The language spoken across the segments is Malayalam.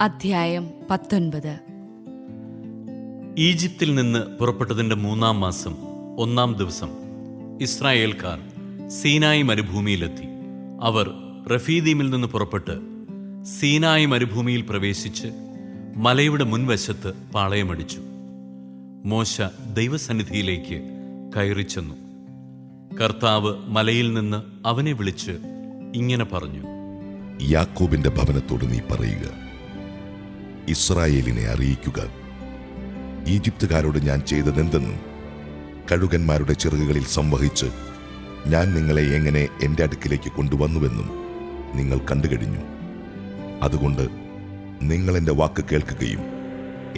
അധ്യായം 19. ഈജിപ്തിൽ നിന്ന് പുറപ്പെട്ടതിൻ്റെ 3-ാം മാസം 1-ാം ദിവസം ഇസ്രായേൽക്കാർ സീനായി മരുഭൂമിയിലെത്തി. അവർ റഫീദീമിൽ നിന്ന് പുറപ്പെട്ട് സീനായി മരുഭൂമിയിൽ പ്രവേശിച്ച് മലയുടെ മുൻവശത്ത് പാളയമടിച്ചു. മോശ ദൈവസന്നിധിയിലേക്ക് കയറിച്ചെന്നു. കർത്താവ് മലയിൽ നിന്ന് അവനെ വിളിച്ച് ഇങ്ങനെ പറഞ്ഞു: യാക്കോബിന്റെ ഭവനത്തോട് നീ പറയുക, ഇസ്രായേലിനെ അറിയിക്കുക, ഈജിപ്തുകാരോട് ഞാൻ ചെയ്തതെന്തെന്നും കഴുകന്മാരുടെ ചിറകുകളിൽ സംവഹിച്ച് ഞാൻ നിങ്ങളെ എങ്ങനെ എൻ്റെ അടുക്കിലേക്ക് കൊണ്ടുവന്നുവെന്നും നിങ്ങൾ കണ്ടുകഴിഞ്ഞു. അതുകൊണ്ട് നിങ്ങൾ എൻ്റെ വാക്ക് കേൾക്കുകയും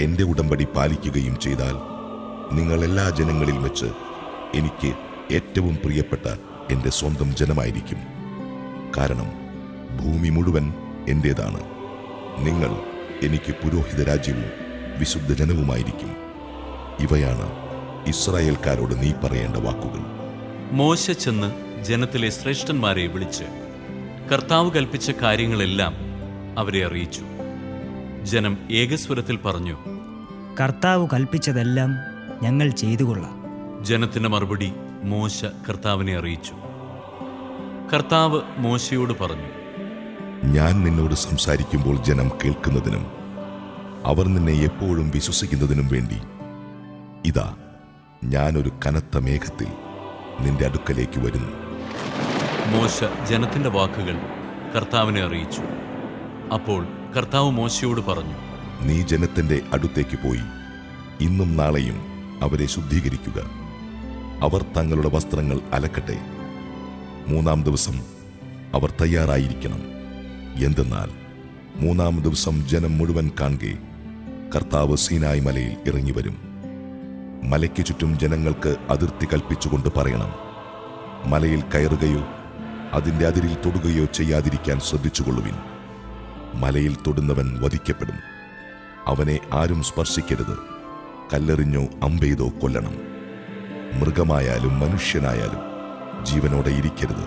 എൻ്റെ ഉടമ്പടി പാലിക്കുകയും ചെയ്താൽ നിങ്ങൾ എല്ലാ ജനങ്ങളിൽ വെച്ച് എനിക്ക് ഏറ്റവും പ്രിയപ്പെട്ട എൻ്റെ സ്വന്തം ജനമായിരിക്കും. കാരണം ഭൂമി മുഴുവൻ എൻ്റേതാണ്. നിങ്ങൾ എനിക്ക് പുരോഹിത രാജ്യവും വിശുദ്ധ ജനവുമായിരിക്കും. ഇവയാണ് ഇസ്രായേൽക്കാരോട് നീ പറയേണ്ട വാക്കുകൾ. മോശ ചെന്ന് ജനത്തിലെ ശ്രേഷ്ഠന്മാരെ വിളിച്ച് കർത്താവ് കൽപ്പിച്ച കാര്യങ്ങളെല്ലാം അവരെ അറിയിച്ചു. ജനം ഏകസ്വരത്തിൽ പറഞ്ഞു: കർത്താവ് കൽപ്പിച്ചതെല്ലാം ഞങ്ങൾ ചെയ്തുകൊള്ളാം. ജനത്തിന്റെ മറുപടി മോശ കർത്താവിനെ അറിയിച്ചു. കർത്താവ് മോശയോട് പറഞ്ഞു: ഞാൻ നിന്നോട് സംസാരിക്കുമ്പോൾ ജനം കേൾക്കുന്നതിനും അവർ നിന്നെ എപ്പോഴും വിശ്വസിക്കുന്നതിനും വേണ്ടി ഇതാ, ഞാനൊരു കനത്ത മേഘത്തിൽ നിന്റെ അടുക്കലേക്ക് വരുന്നു. മോശ ജനത്തിന്റെ വാക്കുകൾ കർത്താവിനെ അറിയിച്ചു. അപ്പോൾ കർത്താവ് മോശയോട് പറഞ്ഞു: നീ ജനത്തിന്റെ അടുത്തേക്ക് പോയി ഇന്നും നാളെയും അവരെ ശുദ്ധീകരിക്കുക. അവർ തങ്ങളുടെ വസ്ത്രങ്ങൾ അലക്കട്ടെ. 3-ാം ദിവസം അവർ തയ്യാറായിരിക്കണം. എന്തെന്നാൽ 3-ാം ദിവസം ജനം മുഴുവൻ കാണുകെ കർത്താവ് സീനായ് മലയിൽ ഇറങ്ങിവരും. മലയ്ക്ക് ചുറ്റും ജനങ്ങൾക്ക് അതിർത്തി കൽപ്പിച്ചുകൊണ്ട് പറയണം: മലയിൽ കയറുകയോ അതിൻ്റെ അതിരിൽ തൊടുകയോ ചെയ്യാതിരിക്കാൻ ശ്രദ്ധിച്ചുകൊള്ളുവിൻ. മലയിൽ തൊടുന്നവൻ വധിക്കപ്പെടും. അവനെ ആരും സ്പർശിക്കരുത്. കല്ലെറിഞ്ഞോ അമ്പെയ്തോ കൊല്ലണം. മൃഗമായാലും മനുഷ്യനായാലും ജീവനോടെ ഇരിക്കരുത്.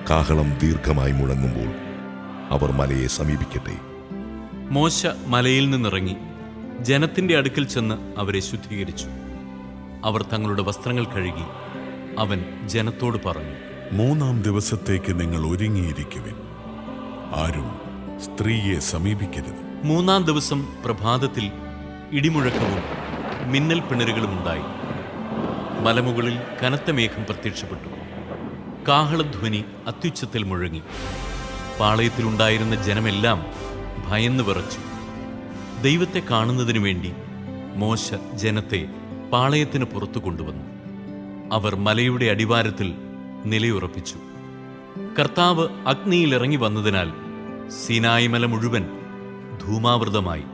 കാഹളം ദീർഘമായി മുഴങ്ങുമ്പോൾ അവർ മലയെ സമീപിക്കട്ടെ. മോശ മലയിൽ നിന്നിറങ്ങി ജനത്തിന്റെ അടുക്കൽ ചെന്ന് അവരെ ശുദ്ധീകരിച്ചു. അവർ തങ്ങളുടെ വസ്ത്രങ്ങൾ കഴുകി. അവൻ ജനത്തോട് പറഞ്ഞു: 3-ാം ദിവസത്തേക്ക് നിങ്ങൾ ഒരുങ്ങിയിരിക്കുവിൻ. ആരും സ്ത്രീയെ സമീപിക്കരുത്. 3-ാം ദിവസം പ്രഭാതത്തിൽ ഇടിമുഴക്കവും മിന്നൽ പിണരുകളും ഉണ്ടായി. മലമുകളിൽ കനത്ത മേഘം പ്രത്യക്ഷപ്പെട്ടു. കാഹളധ്വനി അത്യുച്ചത്തിൽ മുഴങ്ങി. പാളയത്തിലുണ്ടായിരുന്ന ജനമെല്ലാം ഭയന്ന് വിറച്ചു. ദൈവത്തെ കാണുന്നതിനു വേണ്ടി മോശ ജനത്തെ പാളയത്തിന് പുറത്തു കൊണ്ടുവന്നു. അവർ മലയുടെ അടിവാരത്തിൽ നിലയുറപ്പിച്ചു. കർത്താവ് അഗ്നിയിൽ ഇറങ്ങി വന്നതിനാൽ സീനായി മല മുഴുവൻ ധൂമാവൃതമായി.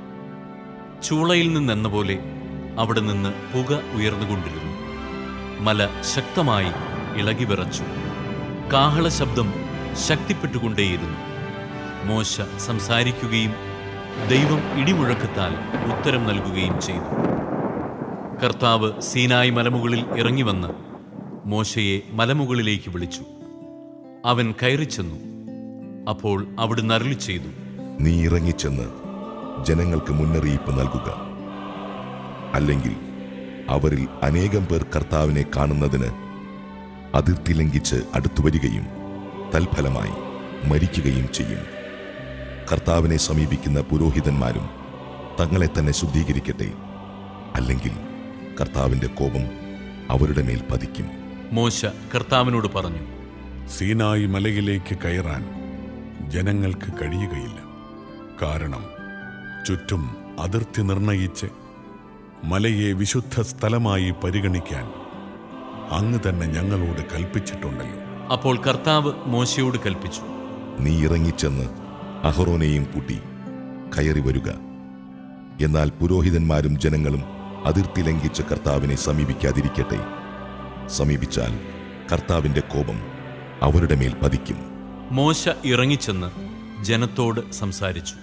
ചൂളയിൽ നിന്നെന്ന പോലെ അവിടെ നിന്ന് പുക ഉയർന്നുകൊണ്ടിരുന്നു. മല ശക്തമായി ഇളകി വിറച്ചു. കാഹള ശബ്ദം ശക്തിപ്പെട്ടുകൊണ്ടേയിരുന്നു. മോശ സംസാരിക്കുകയും ദൈവം ഇടിമുഴക്കത്താൽ ഉത്തരം നൽകുകയും ചെയ്തു. കർത്താവ് സീനായി മലമുകളിൽ ഇറങ്ങിവന്ന് മോശയെ മലമുകളിലേക്ക് വിളിച്ചു. അവൻ കയറിച്ചെന്നു. അപ്പോൾ അവിടുന്ന് അരുളി ചെയ്തു: നീ ഇറങ്ങിച്ചെന്ന് ജനങ്ങൾക്ക് മുന്നറിയിപ്പ് നൽകുക. അല്ലെങ്കിൽ അവരിൽ അനേകം പേർ കർത്താവിനെ കാണുന്നതിന് അതിർത്തി ലംഘിച്ച് അടുത്തുവരികയും തൽഫലമായി മരിക്കുകയും ചെയ്യും. കർത്താവിനെ സമീപിക്കുന്ന പുരോഹിതന്മാരും തങ്ങളെ തന്നെ ശുദ്ധീകരിക്കട്ടെ. അല്ലെങ്കിൽ കർത്താവിന്റെ കോപം അവരുടെ മേൽ പതിക്കും. മോശ കർത്താവിനോട് പറഞ്ഞു: സീനായി മലയിലേക്ക് കയറാൻ ജനങ്ങൾക്ക് കഴിയുകയില്ല. കാരണം ചുറ്റും അതിർത്തി നിർണയിച്ച് മലയെ വിശുദ്ധ സ്ഥലമായി പരിഗണിക്കാൻ അങ്ങ് തന്നെ ഞങ്ങളോട് കൽപ്പിച്ചിട്ടുണ്ടല്ലോ. അപ്പോൾ കർത്താവ് മോശയോട് കൽപ്പിച്ചു: നീ ഇറങ്ങിച്ചെന്ന് അഹറോനെയും കൂട്ടി കയറി വരുക. എന്നാൽ പുരോഹിതന്മാരും ജനങ്ങളും അതിർത്തി ലംഘിച്ച് കർത്താവിനെ സമീപിക്കാതിരിക്കട്ടെ. സമീപിച്ചാൽ കർത്താവിന്റെ കോപം അവരുടെ മേൽ പതിക്കും. മോശ ഇറങ്ങിച്ചെന്ന് ജനത്തോട് സംസാരിച്ചു.